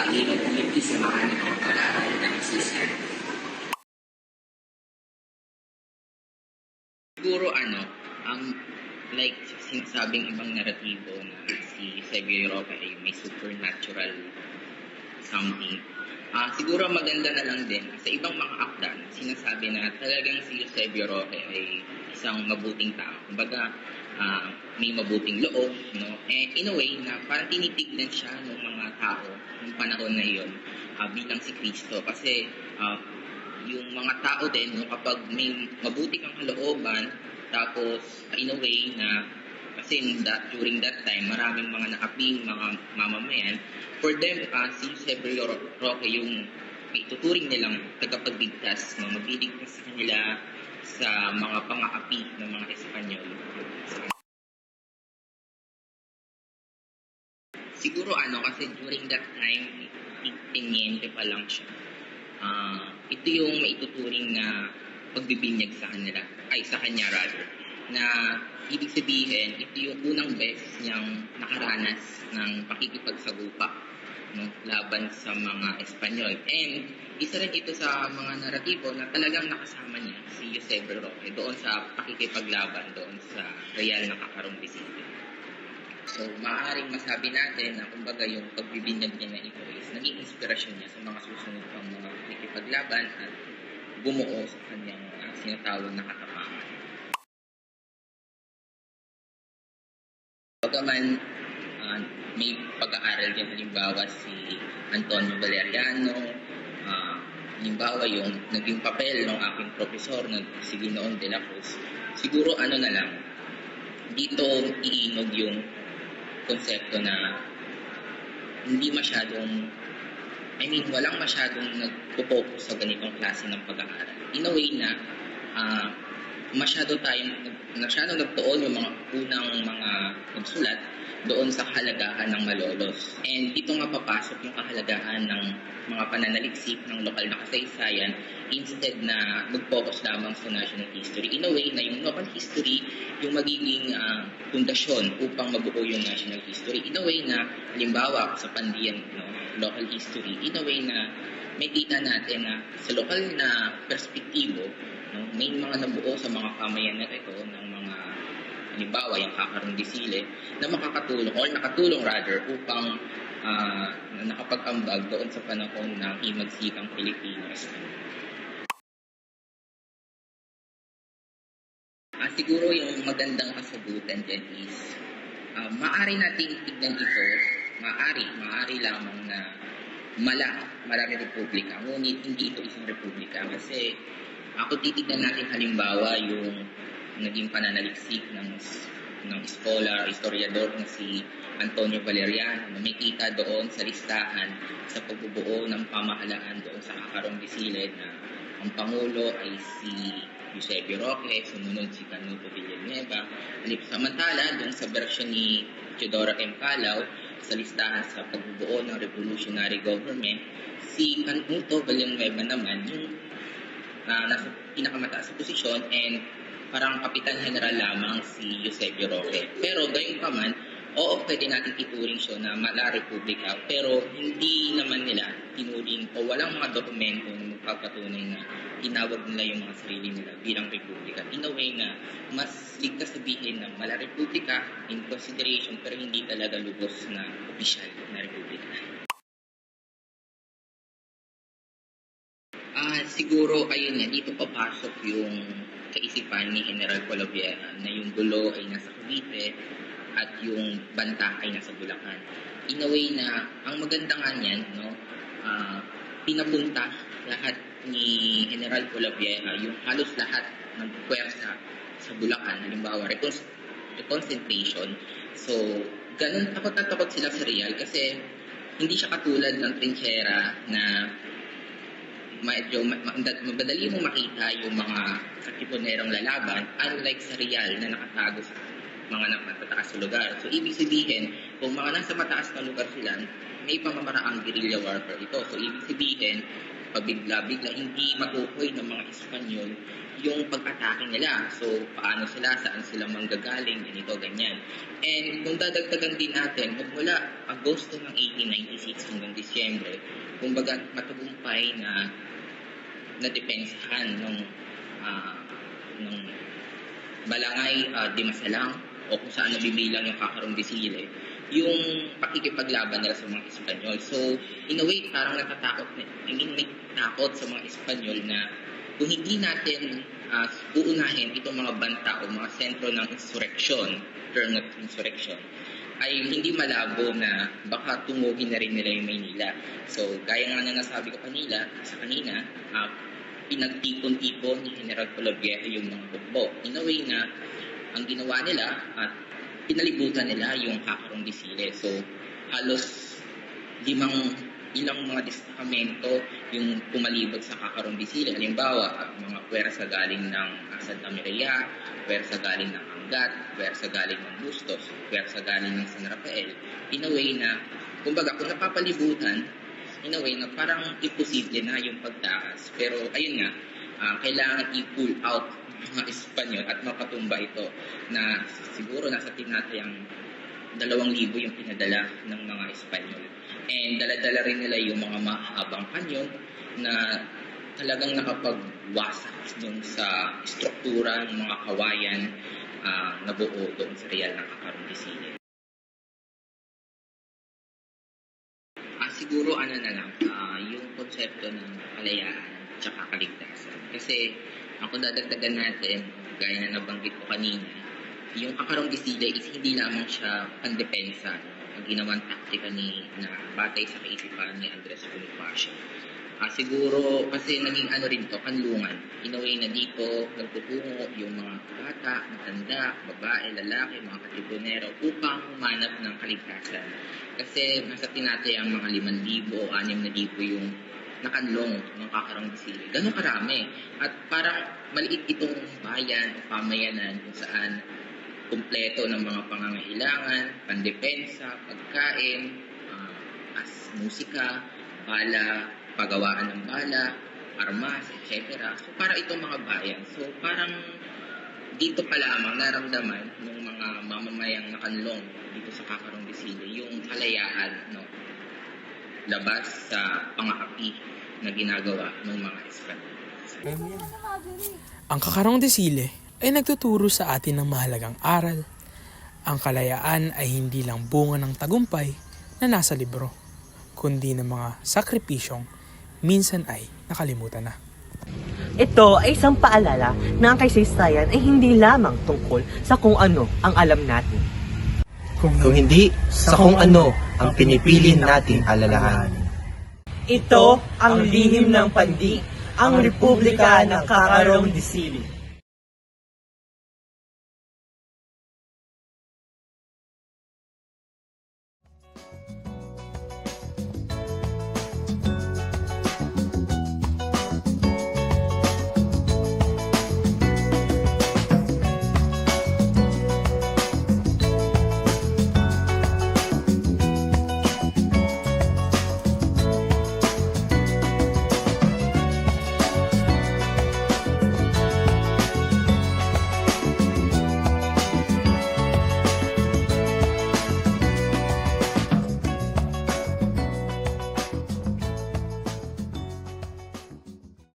talino kung hindi samahan ng mga pag-aaral ng social. Siguro ang like sinasabing ibang naratibo na si Eusebio Roque ay may supernatural something. Siguro maganda na lang din sa ibang mga akda sinasabi na talagang si Eusebio Roque ay isang mabuting tao. Kumbaga, may mabuting loob, no? And in a way na parang tinitignan siya ng mga tao ng panahon na iyon bilang si Kristo. Kasi yung mga tao din, no, kapag may mabuti kang kalooban, tapos in a way na kasi during that time, maraming mga naaping mga mamamayan, for them, si Eusebio Roque yung ituturing nilang tagapagligtas, no, magliligtas sa kanila sa mga pang-aapi ng mga Espanyol. Siguro kasi during that time, tiniente pa lang siya. Ito yung maituturing na pagbibinyag sa kanila, sa kanya rather, na ibig sabihin, ito yung unang beses niyang nakaranas ng pakikipagsagupa, no, laban sa mga Espanyol. And isa rin ito sa mga naratibo na talagang nakasama niya si Eusebio Roque doon sa pakikipaglaban doon sa Real na Kakarong Bisita. So, maaaring masabi natin na kumbaga yung pagbibinyag niya na ito is naging inspirasyon niya sa mga susunod pang mga pakikipaglaban at bumuo sa kanyang sinatawag na katapangan. Bagaman may pag-aaral din halimbawa si Antonio Valeriano, halimbawa yung naging papel ng aking profesor na si Ginoong de la Cruz, siguro na lang, dito iinog yung konsepto na hindi masyadong, walang masyadong nagpo-focus sa ganitong klase ng pag-aaral. In a way na masyadong nagtuon yung mga unang mga nagsulat doon sa kahalagahan ng malolos. And dito nga papasok yung kahalagahan ng mga pananaliksik ng lokal na kasaysayan instead na mag-focus lamang sa national history. In a way na yung local history yung magiging pundasyon upang mabuo yung national history. In a way na, halimbawa sa Pandian, no, local history, in a way na may kita natin na sa lokal na perspektibo, no, may mga nabuo sa mga pamayanan ito ng mga, halimbawa, yung Kakarong Bisile, na makakatulong, or nakatulong rather, upang nakapag-ambag doon sa panahon ng himagsikang Pilipinas. Siguro yung magandang kasagutan dyan is, maaari nating tignan ito, maaari lamang na marami republika, ngunit hindi ito isang republika. Kasi kung titignan natin halimbawa yung naging pananaliksik ng scholar, historiador na si Antonio Valeriano, na may kita doon sa listahan sa pagbubuo ng pamahalaan doon sa Kakarong Bisile na ang Pangulo ay si Eusebio Roque, sumunod si Canuto Villanueva. Samantala, doon sa bersyon ni Teodoro M. Calao, sa listahan sa pagbubuo ng revolutionary government, si Canuto Villanueva naman yung nasa pinakamataas sa posisyon and parang kapitan general lamang si Eusebio Roque. Pero gayon pa man, pwede natin ituring siya na mala republika, pero hindi naman nila tinuring o walang mga dokumento na magpapatunay na tinawag nila yung mga sarili nila bilang republika. In a way na mas ligtas sabihin na mala republika in consideration pero hindi talaga lubos na opisyal na republika. Siguro, ayun nga, dito papasok yung kaisipan ni General Colavieja na yung gulo ay nasa Cavite at yung banta ay nasa Bulacan. In a way na, ang maganda nga niyan, no, pinapunta lahat ni General Colavieja, yung halos lahat ng puwersa sa Bulacan, halimbawa, reconcentration. So, ganun takot sila sa Real kasi hindi siya katulad ng trinchera na medyo madali mo makita yung mga katipunerong lalaban, unlike sa Real na nakatago sa mga matataas na lugar. So, ibig sabihin, kung mga nasa mataas na lugar sila, may pamamaraang guerrilla warfare ito. So, ibig sabihin, pabigla-bigla, hindi matukoy ng mga Espanyol yung pag-atake nila. So, paano sila, saan sila manggagaling, ganito, ganyan. And kung dadagdagan din natin, magmula Agosto ng 1896 hanggang Disyembre, kumbaga matagumpay na nadepensahan ng Balangay di Masalang o kung saan nabibilang yung Kakarong de Sile, yung pakikipaglaban nila sa mga Espanyol. So, in a way, parang natatakot, may takot sa mga Espanyol na kung hindi natin uunahin itong mga banta o mga sentro ng insurrection, term of insurrection, ay hindi malabo na baka tungugin na rin nila yung Maynila. So, gaya nga na nasabi ko kanina, pinagtipon-tipon ni General Polaviejo yung mga hukbo. In a way na ang ginawa nila at pinalibutan nila yung Kakarong de Sile. So, halos ilang mga destakamento yung pumalibot sa Kakarong de Sile. Halimbawa, mga pwersa galing ng Santa Maria, pwersa galing ng Angat, pwersa galing ng Bustos, pwersa galing ng San Rafael. In a way na, kumbaga, kung napapalibutan, in a way na parang imposible na yung pagtakas. Pero ayun nga, kailangan i-pull out mga Espanyol at mapatumba ito na siguro nasa tinatayang 2,000 yung pinadala ng mga Espanyol. And dala-dala rin nila yung mga mahabang kanyon na talagang nakapagwasak dun sa struktura ng mga kawayan na buo doon sa Real ng Kakarong de Sile. Siguro na lang, yung konsepto ng kalayaan at saka kaligtasan. Kasi kung dadagdagan natin, gaya na nabanggit ko kanina, yung Kakarong de Sile is hindi lamang siya pandepensa, ang ginawang taktika na batay sa kaisipan ni Andres Bonifacio. Siguro kasi naging rin to, kanlungan. In a way na dito nagtutungo yung mga bata, matanda, babae, lalaki, mga katipunero upang humanap ng kaligtasan. Kasi nasa tinatayang mga 5,000 o 6,000 yung nakanlong ng Kakarong de Sile. Ganun karami. At parang maliit itong bayan o pamayanan kung saan kumpleto ng mga pangangailangan, pandepensa, pagkain, musika, bala, pagawaan ng bala, armas, etc. So, para itong mga bayan. So, parang dito pa lamang naramdaman ng mga mamamayang nakanlong dito sa Kakarong de Sile yung kalayaan, no, labas sa pang-aapi na ginagawa ng mga Espanyol. Ang Kakarong de Sile ay nagtuturo sa atin ng mahalagang aral. Ang kalayaan ay hindi lang bunga ng tagumpay na nasa libro, kundi ng mga sakripisyong minsan ay nakalimutan na. Ito ay isang paalala na ang kasaysayan ay hindi lamang tungkol sa kung ano ang alam natin, Kung hindi sa kung ano ang pinipili nating alalahanin. ito ang lihim ng pandi, ang Republika ng Kakarong de Sile.